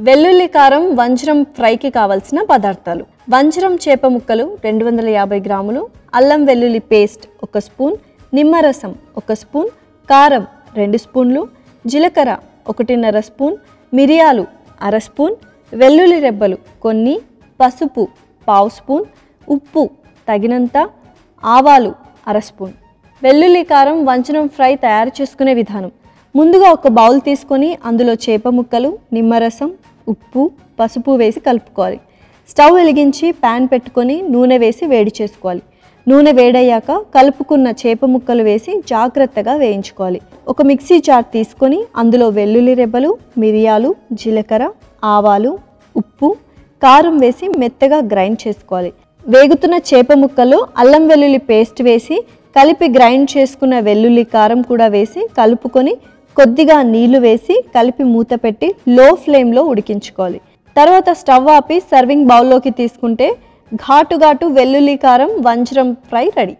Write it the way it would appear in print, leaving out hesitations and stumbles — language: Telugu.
వెల్లుల్లి కారం వంజరం ఫ్రైకి కావాల్సిన పదార్థాలు: వంజరం చేప ముక్కలు 250 గ్రాములు, అల్లం వెల్లుల్లి పేస్ట్ 1 స్పూన్, నిమ్మరసం 1 స్పూన్, కారం 2 స్పూన్లు, జీలకర్ర 1.5 స్పూన్, మిరియాలు 1/2 స్పూన్, వెల్లుల్లి రెబ్బలు కొన్ని, పసుపు 1/2 స్పూన్, ఉప్పు తగినంత, ఆవాలు 1/2 స్పూన్. వెల్లుల్లి కారం వంజరం ఫ్రై తయారు చేసుకునే విధానం: ముందుగా ఒక బౌల్ తీసుకొని అందులో చేప ముక్కలు, నిమ్మరసం, ఉప్పు, పసుపు వేసి కలుపుకోవాలి. స్టవ్ వెలిగించి ప్యాన్ పెట్టుకొని నూనె వేసి వేడి చేసుకోవాలి. నూనె వేడయ్యాక కలుపుకున్న చేప ముక్కలు వేసి జాగ్రత్తగా వేయించుకోవాలి. ఒక మిక్సీ జార్ తీసుకొని అందులో వెల్లుల్లి రెబ్బలు, మిరియాలు, జీలకర్ర, ఆవాలు, ఉప్పు, కారం వేసి మెత్తగా గ్రైండ్ చేసుకోవాలి. వేగుతున్న చేప ముక్కల్లో అల్లం వెల్లుల్లి పేస్ట్ వేసి కలిపి గ్రైండ్ చేసుకున్న వెల్లుల్లి కారం కూడా వేసి కలుపుకొని కొద్దిగా నీళ్లు వేసి కలిపి మూత పెట్టి లో ఫ్లేమ్లో ఉడికించుకోవాలి. తర్వాత స్టవ్ ఆపి సర్వింగ్ బౌల్లోకి తీసుకుంటే ఘాటు వెల్లుల్లి కారం వంజరం ఫ్రై రెడీ.